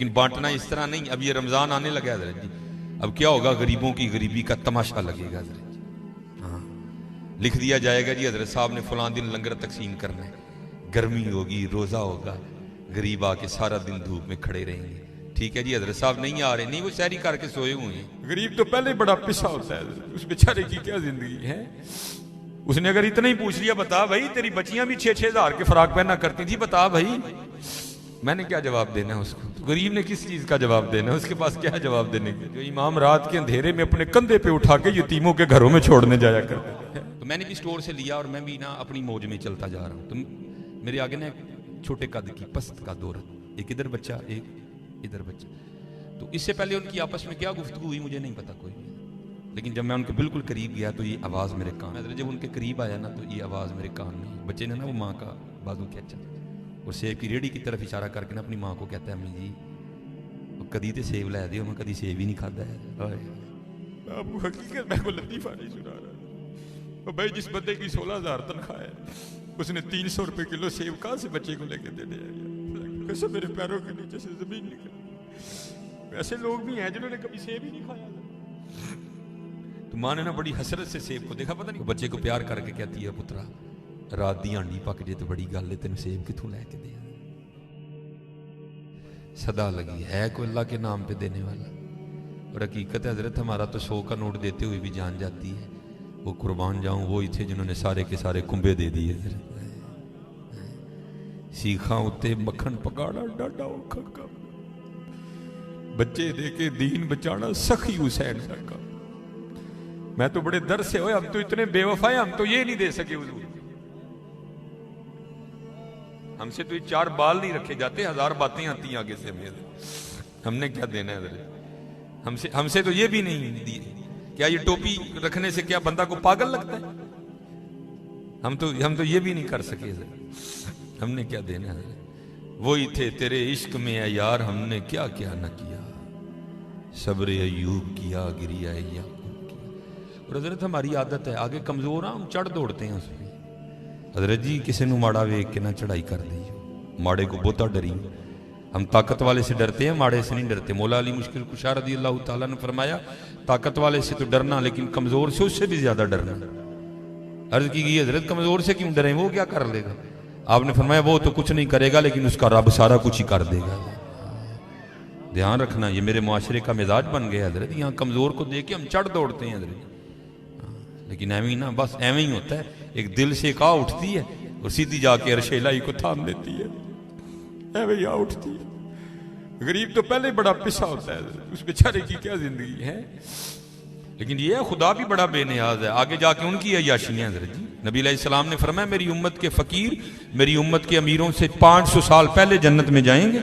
لیکن بانٹنا اس طرح نہیں. اب یہ رمضان آنے لگا حضرت جی, اب کیا ہوگا, غریبوں کی غریبی کا تماشا لگے گا حضرت جی. ہاں, لکھ دیا جائے گا جی حضرت صاحب نے فلاں دن لنگر تقسیم کرنا ہے, گرمی ہوگی, روزہ ہوگا, غریب آ کے سارا دن دھوپ میں کھڑے رہیں گے. ٹھیک ہے جی, حضرت صاحب نہیں آ رہے, نہیں وہ سحری کر کے سوئے ہوئے ہیں. غریب تو پہلے بڑا پسا ہوتا ہے, اس بیچارے کی کیا زندگی ہے. اس نے اگر اتنا ہی پوچھ لیا, بتا بھائی تیری بچیاں بھی 6-6 ہزار کے فراق پہنا کرتی تھی, بتا بھائی, میں نے کیا جواب دینا ہے اس کو. تو غریب نے کس چیز کا جواب دینا ہے, اس کے پاس کیا جواب دینے کے. جو امام رات کے اندھیرے میں اپنے کندھے پہ اٹھا کے یتیموں کے گھروں میں چھوڑنے جایا کرتے ہیں. تو میں نے بھی اسٹور سے لیا اور میں بھی نا اپنی موج میں چلتا جا رہا ہوں. تو میرے آگے نا چھوٹے قد کی پست کا دور, ایک ادھر بچہ ایک ادھر بچہ. تو اس سے پہلے ان کی آپس میں کیا گفتگو ہوئی مجھے نہیں پتا کوئی, لیکن جب میں ان کے بالکل قریب گیا تو یہ آواز میرے کان میں, جب ان کے قریب آیا نا تو یہ آواز میرے کان میں. بچے نے نا وہ ماں کا بازو کھینچا اور سیب کی ریڑھی کی طرف اشارہ کر کے نا اپنی ماں کو کہتا ہے, امی جی کدی تے سیب لے دیو, میں کدی سیب ہی نہیں کھادا ہے. آپ کو حقیقت میں کو لطیفہ نہیں سنا رہا بھائی. جس بندے کی 16,000 تنخواہ ہے, اس نے 300 روپے کلو سیب کہاں سے بچے کو لے کے دے دیا. کیسے میرے پیروں کے نیچے سے زمین نکل. ایسے لوگ بھی ہیں جنہوں نے کبھی سیب ہی نہیں کھایا. تو ماں نے نا بڑی حسرت سے سیب کو دیکھا, پتہ نہیں بچے کو پیار کر کے کہتی ہے, پترا رات دی ہانڈی پک جے تو بڑی گل ہے, تین سیب کتوں لے کے دے. صدا لگی ہے کوئی اللہ کے نام پہ دینے والا. اور حقیقت ہے حضرت ہمارا تو 100 کا نوٹ دیتے ہوئے بھی جان جاتی ہے. وہ قربان جاؤں وہی تھے جنہوں نے سارے کے سارے کنبے دے دیے. سیخاں اتے مکھن پکاڑا ڈاڈا اوکھا کا, بچے دے کے دین بچانا سخی حسین کا. میں تو بڑے در سے ہوئے, ہم تو اتنے بے وفا ہیں, ہم تو یہ نہیں دے سکے حضور. ہم سے تو یہ 4 بال نہیں رکھے جاتے, 1000 باتیں آتی ہیں آگے سے ہمیں. ہم نے کیا دینا ہے حضرت, ہم سے تو یہ بھی نہیں دی. کیا یہ ٹوپی رکھنے سے کیا بندہ کو پاگل لگتا ہے. ہم تو یہ بھی نہیں کر سکے حضرت. ہم نے کیا دینا ہے. وہی تھے تیرے عشق میں اے یار, ہم نے کیا کیا نہ کیا. صبر ایوب کیا, گریا یعقوب کیا. اور حضرت ہماری عادت ہے, آگے کمزور ہم چڑھ دوڑتے ہیں اس پہ. حضرت جی کسی نو ماڑا ویک کے نہ چڑھائی کر دی, ماڑے کو بہتا ڈری. ہم طاقت والے سے ڈرتے ہیں, ماڑے سے نہیں ڈرتے. مولا علی مشکل کشا رضی اللہ تعالیٰ نے فرمایا, طاقت والے سے تو ڈرنا, لیکن کمزور سے اس سے بھی زیادہ ڈرنا. عرض کی گئی حضرت کمزور سے کیوں ڈریں, وہ کیا کر لے گا. آپ نے فرمایا وہ تو کچھ نہیں کرے گا, لیکن اس کا رب سارا کچھ ہی کر دے گا. دھیان رکھنا, یہ میرے معاشرے کا مزاج بن گیا حضرت. یہاں کمزور کو دیکھ کے ہم چڑھ دوڑتے ہیں حضرت, لیکن ایویں نا, بس ایویں ہی ہوتا ہے. ایک دل سے ایک آ اٹھتی ہے اور سیدھی جا کے عرش الہی کو تھام دیتی ہے. ایویں آ اٹھتی ہے. غریب تو پہلے بڑا پسا ہوتا ہے, اس بیچارے کی کیا زندگی ہے. لیکن یہ خدا بھی بڑا بے نیاز ہے. آگے جا کے ان کی عیاشیاں حضرت جی. نبی علیہ السلام نے فرمایا, میری امت کے فقیر میری امت کے امیروں سے 500 سال پہلے جنت میں جائیں گے.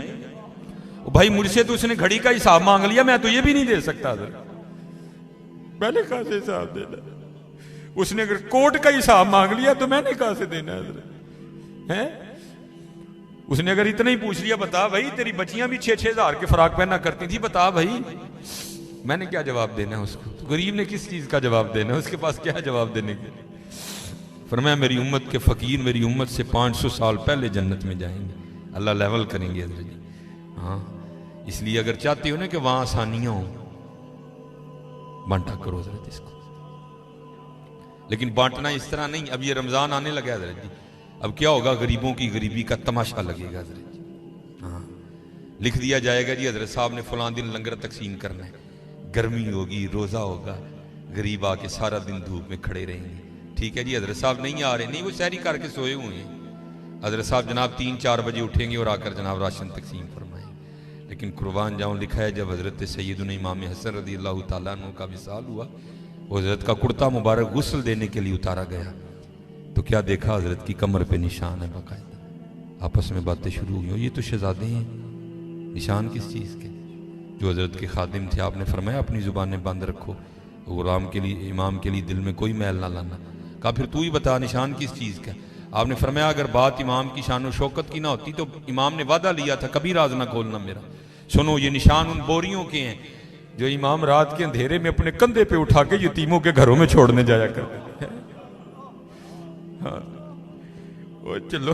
بھائی مجھ سے تو اس نے گھڑی کا حساب مانگ لیا, میں تو یہ بھی نہیں دے سکتا حضرت. پہلے کہاں سے حساب دینا. اس نے اگر کوٹ کا حساب مانگ لیا تو میں نے کہاں سے دینا حضرت ہے. اس نے اگر اتنا ہی پوچھ لیا, بتا بھائی تیری بچیاں بھی 6-6 ہزار کے فراق پہنا کرتی تھی, بتا بھائی, میں نے کیا جواب دینا ہے اس کو. غریب نے کس چیز کا جواب دینا ہے, اس کے پاس کیا جواب دینے کے. فرمایا میری امت کے فقیر میری امت سے 500 سال پہلے جنت میں جائیں گے. اللہ لیول کریں گے حضرت جی. ہاں, اس لیے اگر چاہتے ہو نا کہ وہاں آسانیاں ہوں, بانٹا کرو حضرت اس کو. لیکن بانٹنا اس طرح نہیں. اب یہ رمضان آنے لگا حضرت جی, اب کیا ہوگا, غریبوں کی غریبی کا تماشا لگے گا حضرت جی. ہاں, لکھ دیا جائے گا جی حضرت صاحب نے فلاں دن لنگر تقسیم کرنا ہے, گرمی ہوگی, روزہ ہوگا, غریب آ کے سارا دن دھوپ میں کھڑے رہیں گے. ٹھیک ہے جی, حضرت صاحب نہیں آ رہے, نہیں وہ سحری کر کے سوئے ہوئے ہیں. حضرت صاحب جناب 3-4 بجے اٹھیں گے اور آ کر جناب راشن تقسیم فرمائیں. لیکن قربان جاؤں, لکھا ہے جب حضرت سیدنا امام حسن رضی اللہ تعالیٰ عنہ کا وصال ہوا, وہ حضرت کا کرتا مبارک غسل دینے کے لیے اتارا گیا, تو کیا دیکھا حضرت کی کمر پہ نشان ہے باقاعدہ. آپس میں باتیں شروع ہوئی, یہ تو شہزادے ہیں, نشان کس چیز کے. جو حضرت کے خادم تھے, آپ نے فرمایا اپنی زبانیں بند رکھو, غلام کے لیے امام کے لیے دل میں کوئی میل نہ لانا. کہا پھر تو ہی بتا نشان کس چیز کا. آپ نے فرمایا اگر بات امام کی شان و شوکت کی نہ ہوتی تو امام نے وعدہ لیا تھا کبھی راز نہ کھولنا میرا. سنو, یہ نشان ان بوریوں کے ہیں جو امام رات کے اندھیرے میں اپنے کندھے پہ اٹھا کے یتیموں کے گھروں میں چھوڑنے جایا کرتے ہیں. ہاں, چلو